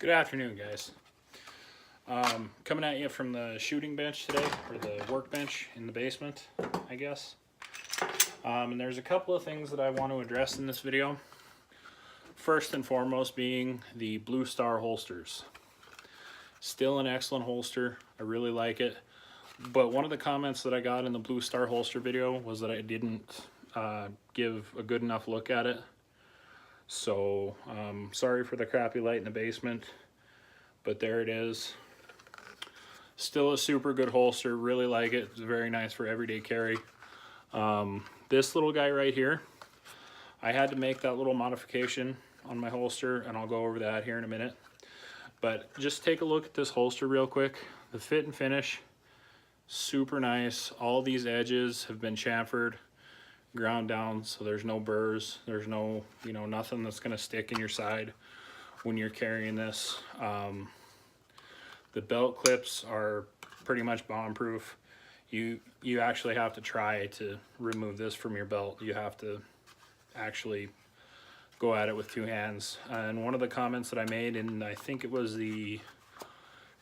Good afternoon, guys. Coming at you from the shooting bench today, or the workbench in the basement, I guess. And there's a couple of things that I want to address in this video. First and foremost being the Bluestar holsters. Still an excellent holster. I really like it. But one of the comments that I got in the Bluestar holster video was that I didn't give a good enough look at it. So sorry for the crappy light in the basement, but there it is. Still a super good holster, really like it. It's very nice for everyday carry. This little guy right here, I had to make that little modification on my holster, and I'll go over that here in a minute. But just take a look at this holster real quick. The fit and finish, super nice. All these edges have been chamfered, ground down, so there's no burrs, there's no, nothing that's going to stick in your side when you're carrying this. The belt clips are pretty much bomb proof. You actually have to try to remove this from your belt. You have to actually go at it with two hands. And one of the comments that I made, and I think it was the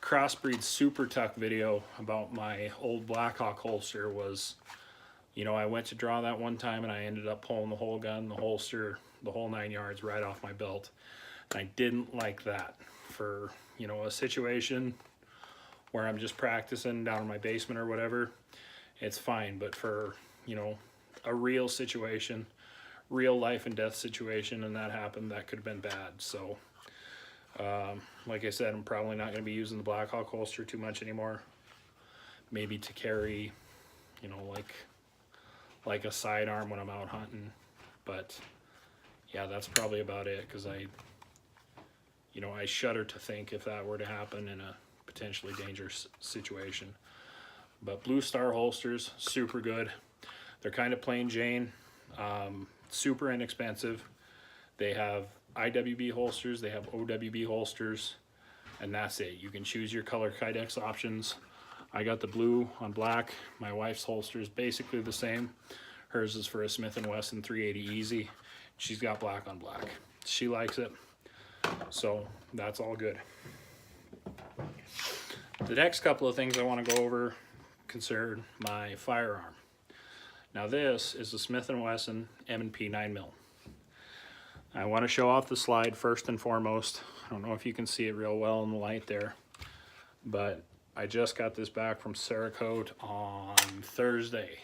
Crossbreed Super Tuck video about my old Blackhawk holster, was I went to draw that one time and I ended up pulling the whole gun, the holster, the whole 9 yards right off my belt. And I didn't like that for, a situation where I'm just practicing down in my basement or whatever. It's fine, but for, a real situation, real life and death situation, and that happened, that could have been bad. So, like I said, I'm probably not going to be using the Blackhawk holster too much anymore. Maybe to carry, like a sidearm when I'm out hunting, but yeah, that's probably about it, because I shudder to think if that were to happen in a potentially dangerous situation. But Bluestar holsters, super good. They're kind of plain Jane, super inexpensive. They have IWB holsters, they have OWB holsters, and that's it. You can choose your color kydex options. I got the blue on black. My wife's holster is basically the same. Hers is for a Smith & Wesson 380 Easy. She's got black on black. She likes it, so that's all good. The next couple of things I want to go over concern my firearm. Now this is the Smith & Wesson M&P 9mm. I want to show off the slide first and foremost. I don't know if you can see it real well in the light there, but I just got this back from Cerakote on Thursday.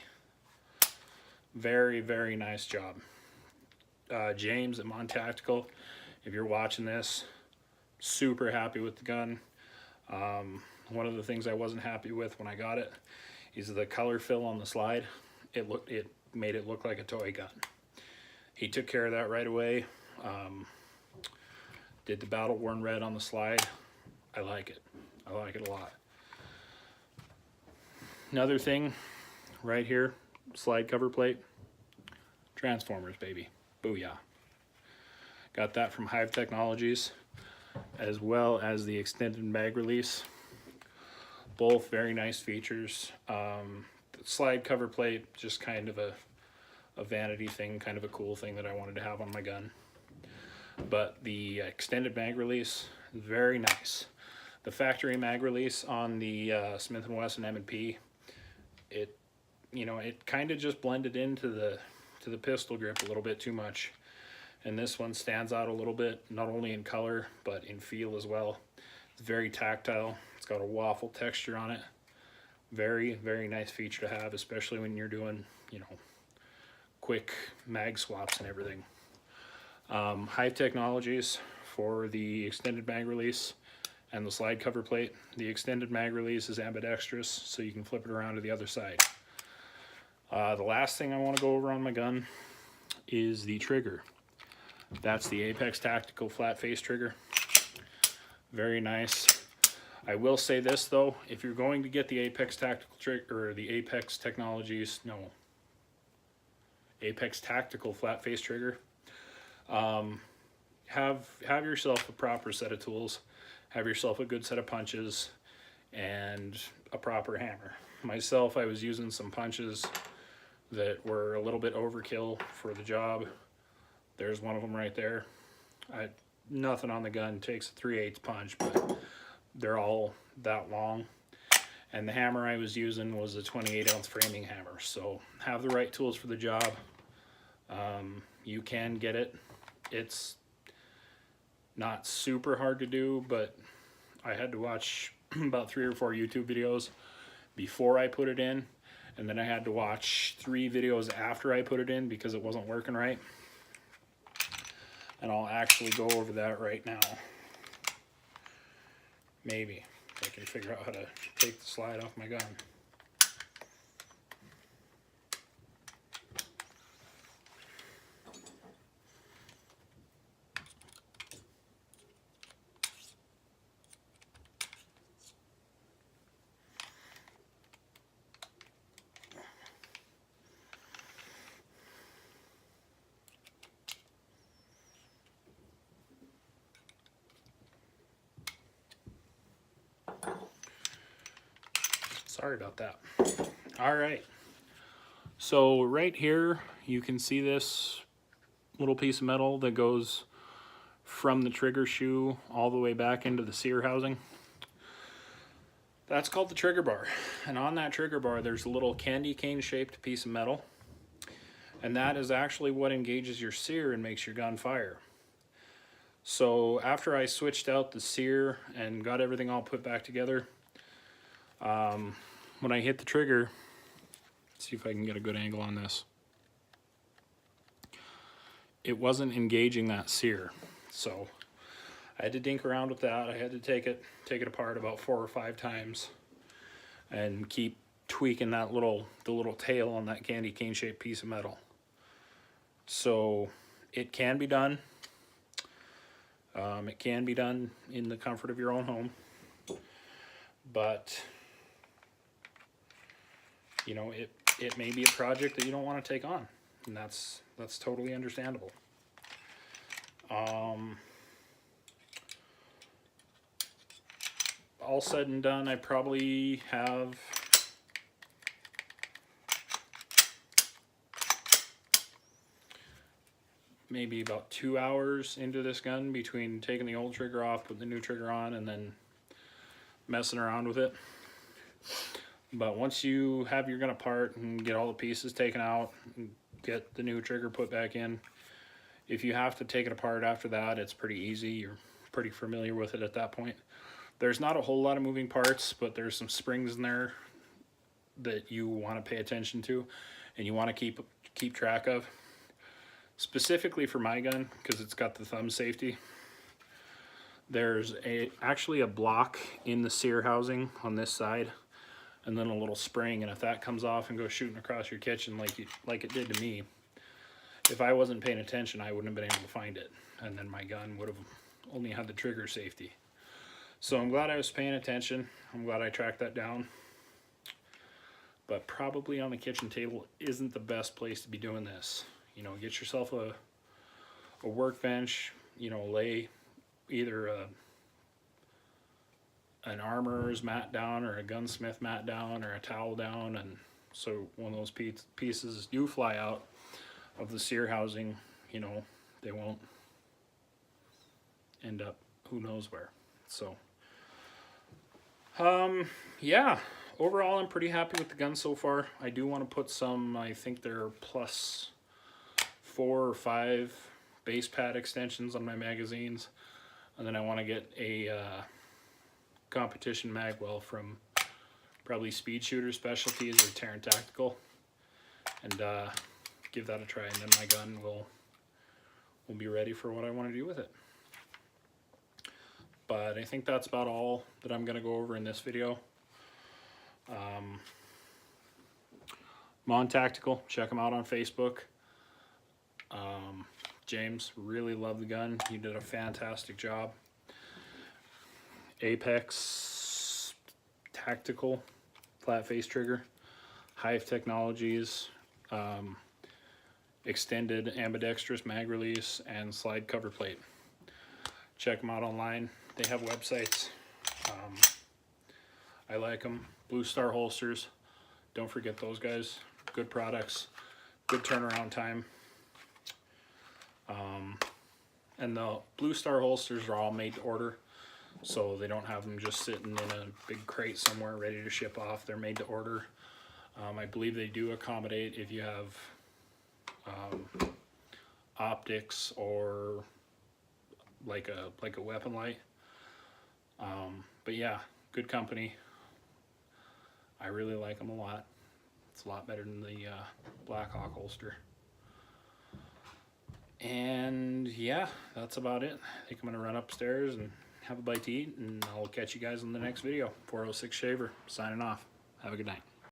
Very, very nice job. James at Mon Tactical, if you're watching this, super happy with the gun. One of the things I wasn't happy with when I got it is the color fill on the slide. It made it look like a toy gun. He took care of that right away. Did the battle worn red on the slide. I like it. I like it a lot. Another thing right here, slide cover plate, Transformers, baby. Booyah. Got that from Hive Technologies, as well as the extended mag release. Both very nice features. The slide cover plate, just kind of a vanity thing, kind of a cool thing that I wanted to have on my gun. But the extended mag release, very nice. The factory mag release on the Smith & Wesson M&P, it kind of just blended into the pistol grip a little bit too much. And this one stands out a little bit, not only in color, but in feel as well. It's very tactile. It's got a waffle texture on it. Very, very nice feature to have, especially when you're doing, quick mag swaps and everything. Hive Technologies for the extended mag release and the slide cover plate. The extended mag release is ambidextrous, so you can flip it around to the other side. The last thing I want to go over on my gun is the trigger. That's the Apex Tactical flat face trigger. Very nice. I will say this though, if you're going to get the Apex Tactical trigger, or the Apex Technologies, Apex Tactical flat face trigger, have yourself a proper set of tools, have yourself a good set of punches, and a proper hammer. Myself, I was using some punches that were a little bit overkill for the job. There's one of them right there. nothing on the gun takes a 3/8 punch, but they're all that long. And the hammer I was using was a 28-ounce framing hammer. So have the right tools for the job. You can get it. It's not super hard to do, but I had to watch about 3 or 4 YouTube videos before I put it in, and then I had to watch 3 videos after I put it in because it wasn't working right. And I'll actually go over that right now. Maybe if I can figure out how to take the slide off my gun. Sorry about that. All right. So right here, you can see this little piece of metal that goes from the trigger shoe all the way back into the sear housing. That's called the trigger bar. And on that trigger bar, there's a little candy cane shaped piece of metal. And that is actually what engages your sear and makes your gun fire. So after I switched out the sear and got everything all put back together, when I hit the trigger, let's see if I can get a good angle on this. It wasn't engaging that sear. So I had to dink around with that. I had to take it apart about 4 or 5 times and keep tweaking the little tail on that candy cane shaped piece of metal. So it can be done. It can be done in the comfort of your own home, but you know, it may be a project that you don't want to take on, and that's totally understandable. All said and done, I probably have maybe about 2 hours into this gun between taking the old trigger off, putting the new trigger on, and then messing around with it. But once you have your gun apart and get all the pieces taken out and get the new trigger put back in, if you have to take it apart after that, it's pretty easy. You're pretty familiar with it at that point. There's not a whole lot of moving parts, but there's some springs in there that you want to pay attention to and you want to keep track of. Specifically for my gun, because it's got the thumb safety, there's actually a block in the sear housing on this side, and then a little spring, and if that comes off and goes shooting across your kitchen like it did to me, if I wasn't paying attention, I wouldn't have been able to find it, and then my gun would have only had the trigger safety. So I'm glad I was paying attention. I'm glad I tracked that down. But probably on the kitchen table isn't the best place to be doing this. You know, get yourself a workbench, you know, lay either an armorer's mat down or a gunsmith mat down or a towel down, and so when those pieces do fly out of the sear housing, you know, they won't end up who knows where. So yeah, overall I'm pretty happy with the gun so far. I do want to put some, I think they're +4 or 5 base pad extensions on my magazines, and then I want to get a competition magwell from probably Speed Shooter Specialties or Terran Tactical, and give that a try, and then my gun will be ready for what I want to do with it. But I think that's about all that I'm going to go over in this video. Mon Tactical, check him out on Facebook. James, really love the gun. He did a fantastic job. Apex Tactical, flat face trigger. Hive Technologies, extended ambidextrous mag release and slide cover plate. Check them out online. They have websites. I like them. Bluestar holsters. Don't forget those guys. Good products. Good turnaround time. And the Bluestar holsters are all made to order, so they don't have them just sitting in a big crate somewhere ready to ship off. They're made to order. I believe they do accommodate if you have optics or like a weapon light. But yeah, good company. I really like them a lot. It's a lot better than the Blackhawk holster. And yeah, that's about it. I think I'm gonna run upstairs and have a bite to eat, and I'll catch you guys in the next video. 406 Shaver signing off. Have a good night.